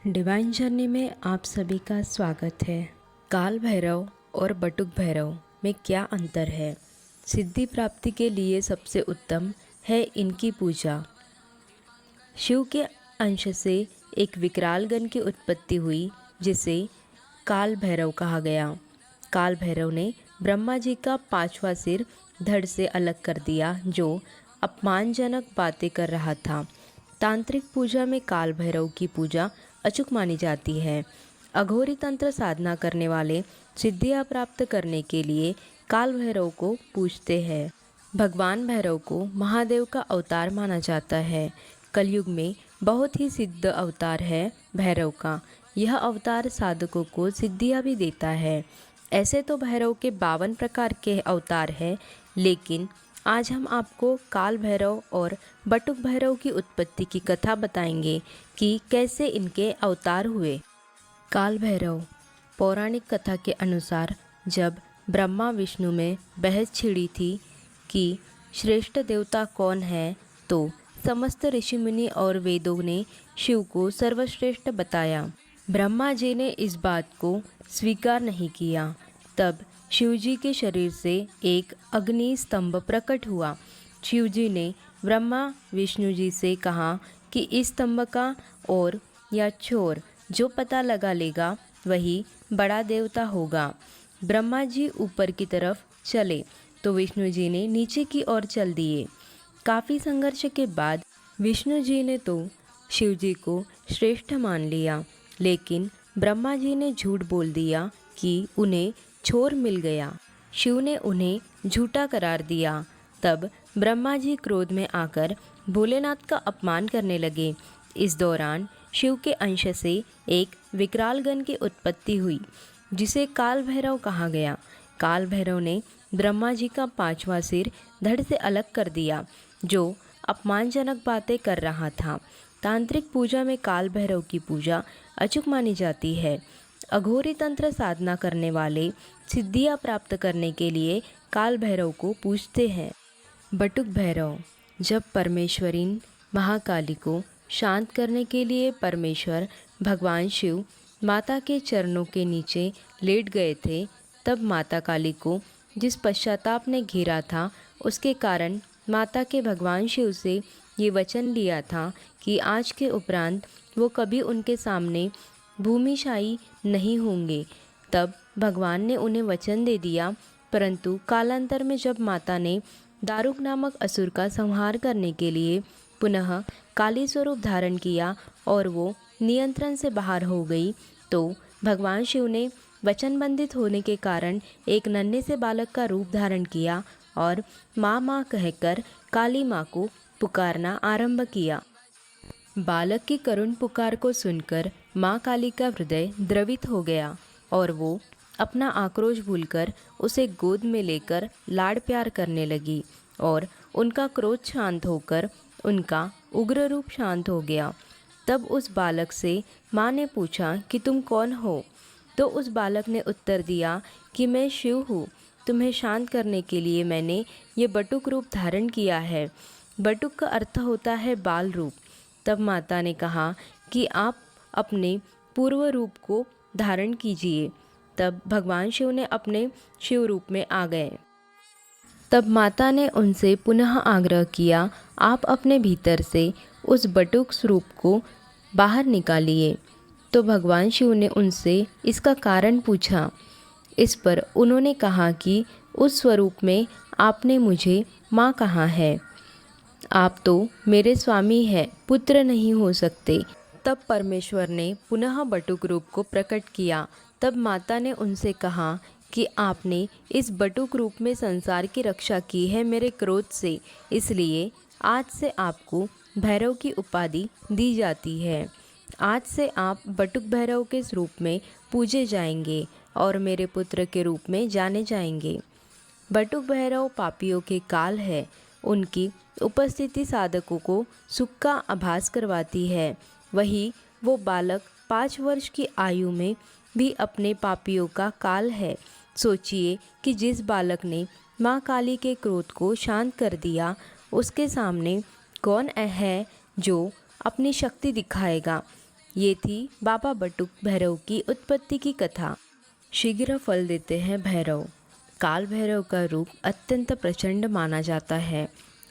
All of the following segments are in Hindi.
डिवाइन जर्नी में आप सभी का स्वागत है। काल भैरव और बटुक भैरव में क्या अंतर है? सिद्धि प्राप्ति के लिए सबसे उत्तम है इनकी पूजा। शिव के अंश से एक विकराल गण की उत्पत्ति हुई जिसे काल भैरव कहा गया। काल भैरव ने ब्रह्मा जी का 5वां सिर धड़ से अलग कर दिया जो अपमानजनक बातें कर रहा था। तांत्रिक पूजा में काल भैरव की पूजा अचूक मानी जाती है। अघोरी तंत्र साधना करने वाले सिद्धियां प्राप्त करने के लिए काल भैरव को पूजते हैं। भगवान भैरव को महादेव का अवतार माना जाता है। कलयुग में बहुत ही सिद्ध अवतार है भैरव का। यह अवतार साधकों को सिद्धियां भी देता है। ऐसे तो भैरव के 52 प्रकार के अवतार हैं, लेकिन आज हम आपको काल भैरव और बटुक भैरव की उत्पत्ति की कथा बताएंगे कि कैसे इनके अवतार हुए। काल भैरव पौराणिक कथा के अनुसार जब ब्रह्मा विष्णु में बहस छिड़ी थी कि श्रेष्ठ देवता कौन है, तो समस्त ऋषि मुनि और वेदों ने शिव को सर्वश्रेष्ठ बताया। ब्रह्मा जी ने इस बात को स्वीकार नहीं किया। तब शिवजी के शरीर से एक अग्नि स्तंभ प्रकट हुआ। शिवजी ने ब्रह्मा विष्णु जी से कहा कि इस स्तंभ का और या छोर जो पता लगा लेगा वही बड़ा देवता होगा। ब्रह्मा जी ऊपर की तरफ चले तो विष्णु जी ने नीचे की ओर चल दिए। काफ़ी संघर्ष के बाद विष्णु जी ने तो शिव जी को श्रेष्ठ मान लिया, लेकिन ब्रह्मा जी ने झूठ बोल दिया कि उन्हें छोर मिल गया। शिव ने उन्हें झूठा करार दिया। तब ब्रह्मा जी क्रोध में आकर भोलेनाथ का अपमान करने लगे। इस दौरान शिव के अंश से एक विकराल गण की उत्पत्ति हुई जिसे काल भैरव कहा गया। काल भैरव ने ब्रह्मा जी का 5वां सिर धड़ से अलग कर दिया जो अपमानजनक बातें कर रहा था। तांत्रिक पूजा में काल भैरव की पूजा अचूक मानी जाती है। अघोरी तंत्र साधना करने वाले सिद्धियां प्राप्त करने के लिए काल भैरव को पूजते हैं। बटुक भैरव जब परमेश्वरीन महाकाली को शांत करने के लिए परमेश्वर भगवान शिव माता के चरणों के नीचे लेट गए थे, तब माता काली को जिस पश्चाताप ने घेरा था उसके कारण माता के भगवान शिव से ये वचन लिया था कि आज के उपरांत वो कभी उनके सामने भूमिशायी नहीं होंगे। तब भगवान ने उन्हें वचन दे दिया, परंतु कालांतर में जब माता ने दारुक नामक असुर का संहार करने के लिए पुनः काली स्वरूप धारण किया और वो नियंत्रण से बाहर हो गई, तो भगवान शिव ने वचनबंधित होने के कारण एक नन्हे से बालक का रूप धारण किया और माँ माँ कहकर काली माँ को पुकारना आरंभ किया। बालक की करुण पुकार को सुनकर माँ काली का हृदय द्रवित हो गया और वो अपना आक्रोश भूलकर उसे गोद में लेकर लाड़ प्यार करने लगी और उनका क्रोध शांत होकर उनका उग्र रूप शांत हो गया। तब उस बालक से माँ ने पूछा कि तुम कौन हो? तो उस बालक ने उत्तर दिया कि मैं शिव हूँ। तुम्हें शांत करने के लिए मैंने ये बटुक रूप धारण किया है। बटुक का अर्थ होता है बाल रूप। तब माता ने कहा कि आप अपने पूर्व रूप को धारण कीजिए। तब भगवान शिव ने अपने शिव रूप में आ गए। तब माता ने उनसे पुनः आग्रह किया, आप अपने भीतर से उस बटुक स्वरूप को बाहर निकालिए। तो भगवान शिव ने उनसे इसका कारण पूछा। इस पर उन्होंने कहा कि उस स्वरूप में आपने मुझे माँ कहा है। आप तो मेरे स्वामी हैं, पुत्र नहीं हो सकते। तब परमेश्वर ने पुनः बटुक रूप को प्रकट किया। तब माता ने उनसे कहा कि आपने इस बटुक रूप में संसार की रक्षा की है मेरे क्रोध से, इसलिए आज से आपको भैरव की उपाधि दी जाती है। आज से आप बटुक भैरव के रूप में पूजे जाएंगे और मेरे पुत्र के रूप में जाने जाएंगे। बटुक भैरव पापियों के काल है। उनकी उपस्थिति साधकों को सुख का आभास करवाती है। वही वो बालक 5 वर्ष की आयु में भी अपने पापियों का काल है। सोचिए कि जिस बालक ने माँ काली के क्रोध को शांत कर दिया, उसके सामने कौन है जो अपनी शक्ति दिखाएगा। ये थी बाबा बटुक भैरव की उत्पत्ति की कथा। शीघ्र फल देते हैं भैरव। काल भैरव का रूप अत्यंत प्रचंड माना जाता है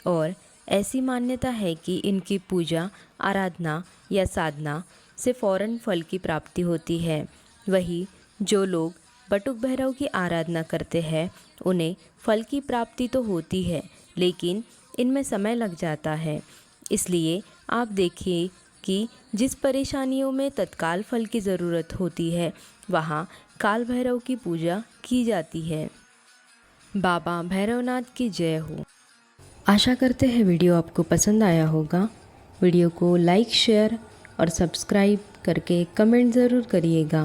और ऐसी मान्यता है कि इनकी पूजा आराधना या साधना से फौरन फल की प्राप्ति होती है। वही जो लोग बटुक भैरव की आराधना करते हैं उन्हें फल की प्राप्ति तो होती है, लेकिन इनमें समय लग जाता है। इसलिए आप देखिए कि जिस परेशानियों में तत्काल फल की ज़रूरत होती है वहाँ काल भैरव की पूजा की जाती है। बाबा भैरवनाथ की जय हो। आशा करते हैं वीडियो आपको पसंद आया होगा। वीडियो को लाइक, शेयर और सब्सक्राइब करके कमेंट ज़रूर करिएगा।